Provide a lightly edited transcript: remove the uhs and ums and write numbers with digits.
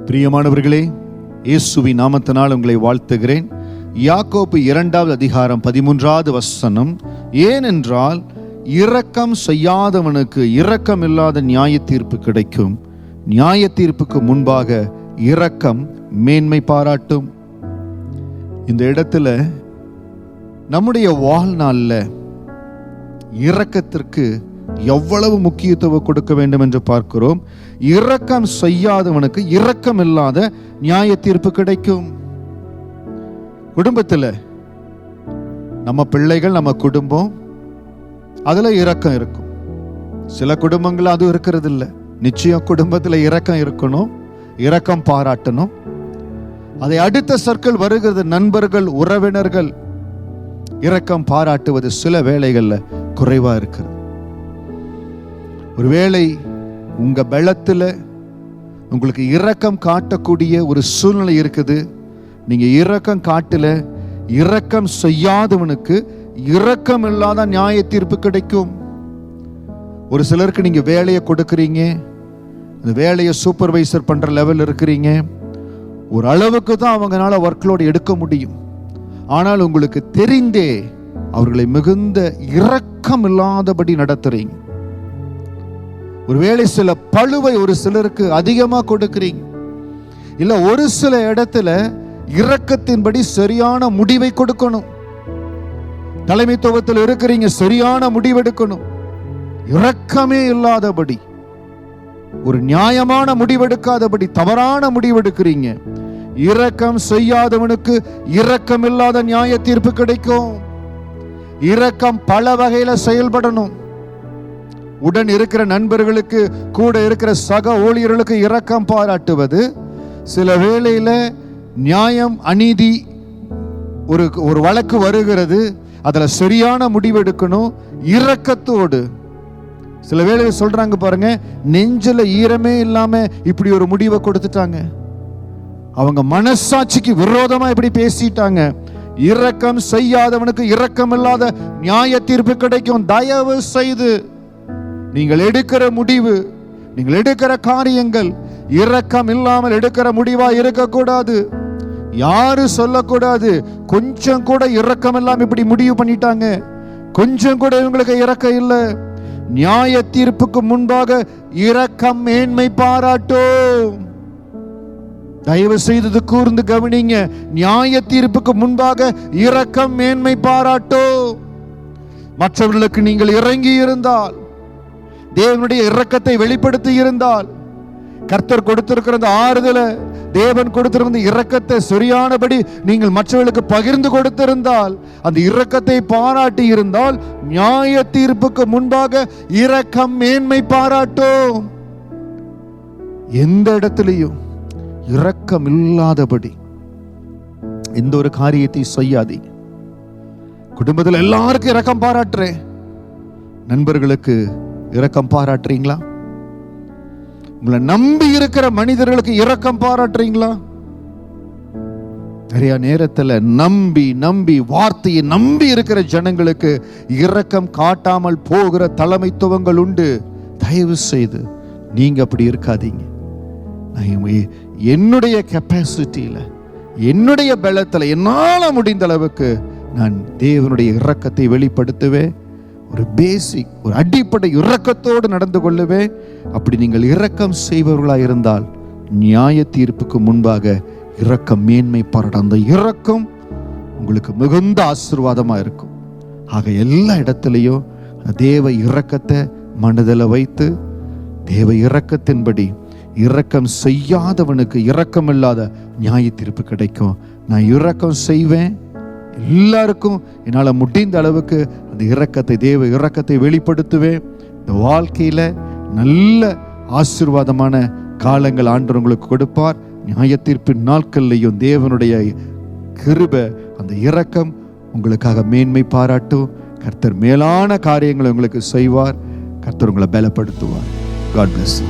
பிரியமானவர்களே, இயேசுவின் நாமத்தினால் உங்களை வாழ்த்துகிறேன். யாக்கோபு 2வது அதிகாரம் 13வது வசனம், ஏனென்றால் இரக்கம் செய்யாதவனுக்கு இரக்கம் இல்லாத நியாய தீர்ப்பு கிடைக்கும், நியாய தீர்ப்புக்கு முன்பாக இரக்கம் மேன்மை பாராட்டும். இந்த இடத்துல நம்முடைய வாழ்நாளில் இரக்கத்திற்கு எவ்வளவு முக்கியத்துவம் கொடுக்க வேண்டும் என்று பார்க்கிறோம். இரக்கம் செய்யாதவனுக்கு இரக்கம் இல்லாத நியாய தீர்ப்பு கிடைக்கும். குடும்பத்தில் நம்ம பிள்ளைகள், நம்ம குடும்பம், அதுல இரக்கம் இருக்கும். சில குடும்பங்கள் அது இருக்கிறது இல்லை. நிச்சயம் குடும்பத்தில் இரக்கம் இருக்கணும், இரக்கம் பாராட்டணும். அதை அடுத்த சர்க்கிள் வருகிறது, நண்பர்கள், உறவினர்கள். இரக்கம் பாராட்டுவது சில வேளைகளில் குறைவா இருக்கிறது. ஒருவேளை உங்க பலத்தில் உங்களுக்கு இரக்கம் காட்டக்கூடிய ஒரு சூழ்நிலை இருக்குது. நீங்க இரக்கம் காட்டல, இரக்கம் செய்யாதவனுக்கு இரக்கம் இல்லாத நியாய தீர்ப்பு கிடைக்கும். ஒரு சிலருக்கு நீங்க வேலையை கொடுக்குறீங்க, அந்த வேலையை சூப்பர்வைசர் பண்ற லெவல் இருக்கிறீங்க. ஒரு அளவுக்கு தான் அவங்களால ஒர்க்லோடு எடுக்க முடியும். ஆனால் உங்களுக்கு தெரிந்தே அவர்களை மிகுந்த இரக்கம் இல்லாதபடி நடத்துறீங்க. ஒருவேளை சில பளுவை ஒரு சிலருக்கு அதிகமாக கொடுக்கிறீங்க. இல்ல ஒரு சில இடத்துல இரக்கத்தின்படி சரியான முடிவை கொடுக்கணும். தலைமைத்துவத்தில் இருக்கிறீங்க, சரியான முடிவெடுக்கணும். இரக்கமே இல்லாதபடி, ஒரு நியாயமான முடிவெடுக்காதபடி தவறான முடிவெடுக்கிறீங்க. இரக்கம் செய்யாதவனுக்கு இரக்கம் இல்லாத நியாய தீர்ப்பு கிடைக்கும். இரக்கம் பல வகையில செயல்படணும். உடன் இருக்கிற நண்பர்களுக்கு, கூட இருக்கிற சக ஊழியர்களுக்கு இரக்கம் பாராட்டுவது. சில வேளையில நியாயம் அநீதி ஒரு வழக்கு வருகிறது, அதுல சரியான முடிவெடுக்கணும் இரக்கத்தோடு. சில வேளையில் சொல்றாங்க பாருங்க, நெஞ்சில ஈரமே இல்லாம இப்படி ஒரு முடிவை கொடுத்துட்டாங்க. அவங்க மனசாட்சிக்கு விரோதமா இப்படி பேசிட்டாங்க. இரக்கம் செய்யாதவனுக்கு இரக்கம் இல்லாத நியாய தீர்ப்பு கிடைக்கும். தயவு செய்து நீங்கள் எடுக்கிற முடிவு, நீங்கள் எடுக்கிற காரியங்கள் இரக்கம் இல்லாமல் எடுக்கிற முடிவா இருக்கக்கூடாது. யாரு சொல்லக்கூடாது, கொஞ்சம் கூட இரக்கம் இல்லாம இப்படி முடிவு பண்ணிட்டாங்க, கொஞ்சம் கூட இவங்களுக்கு இரக்கம் இல்லை. நியாய தீர்ப்புக்கு முன்பாக இரக்கம் மேன்மை பாராட்டும். தயவு செய்து கூர்ந்து கவனிங்க. நியாய தீர்ப்புக்கு முன்பாக இரக்கம் மேன்மை பாராட்டும். மற்றவர்களுக்கு நீங்கள் இறங்கி இருந்தால், தேவனுடைய இரக்கத்தை வெளிப்படுத்தி இருந்தால், கர்த்தர் கொடுத்திருக்கிற ஆறுதலை, தேவன் கொடுத்திருந்த இரக்கத்தை சரியானபடி நீங்கள் மற்றவர்களுக்கு பகிர்ந்து கொடுத்திருந்தால், அந்த இரக்கத்தை பாராட்டி இருந்தால், நியாய தீர்ப்புக்கு முன்பாக இரக்கம் மேன்மை பாராட்டும். எந்த இடத்திலையும் இரக்கம் இல்லாதபடி எந்த ஒரு காரியத்தை செய்யாதீங்க. குடும்பத்தில் எல்லாருக்கும் இரக்கம் பாராட்டுறேன், நண்பர்களுக்கு இரக்கம் பாராட்டுறீங்களா? உங்களை நம்பி இருக்கிற மனிதர்களுக்கு இரக்கம் பாராட்டுறீங்களா? நிறைய நேரத்தில் நம்பி நம்பி வார்த்தையை நம்பி இருக்கிற ஜனங்களுக்கு இரக்கம் காட்டாமல் போகிற தலைமைத்துவங்கள் உண்டு. தயவு செய்து நீங்க அப்படி இருக்காதீங்க. என்னுடைய கெப்பாசிட்டியில, என்னுடைய பலத்தில் என்னால முடிந்த அளவுக்கு நான் தேவனுடைய இரக்கத்தை வெளிப்படுத்துவேன். ஒரு பேசிக், ஒரு அடிப்படை இரக்கத்தோடு நடந்து கொள்ளுவே. அப்படி நீங்கள் இரக்கம் செய்பவர்களாக இருந்தால் நியாய தீர்ப்புக்கு முன்பாக இரக்கம் மேன்மை பாராட்டும். அந்த இரக்கம் உங்களுக்கு மிகுந்த ஆசீர்வாதமா இருக்கும். ஆக எல்லா இடத்திலையும் தேவ இரக்கத்தை மனதில் வைத்து, தேவ இரக்கத்தின்படி இரக்கம் செய்யாதவனுக்கு இரக்கம் இல்லாத நியாய தீர்ப்பு கிடைக்கும். நான் இரக்கம் செய்வேன், எல்லாருக்கும் என்னால் முடிந்த அளவுக்கு அந்த இரக்கத்தை, தேவ இரக்கத்தை வெளிப்படுத்துவேன். இந்த வாழ்க்கையில நல்ல ஆசீர்வாதமான காலங்கள் ஆண்டவர் உங்களுக்கு கொடுப்பார். நியாய தீர்ப்பின் நாட்கள்லையும் தேவனுடைய கிருபை, அந்த இரக்கம் உங்களுக்காக மேன்மை பாராட்டும். கர்த்தர் மேலான காரியங்களை உங்களுக்கு செய்வார். கர்த்தர் உங்களை பலப்படுத்துவார். God bless you.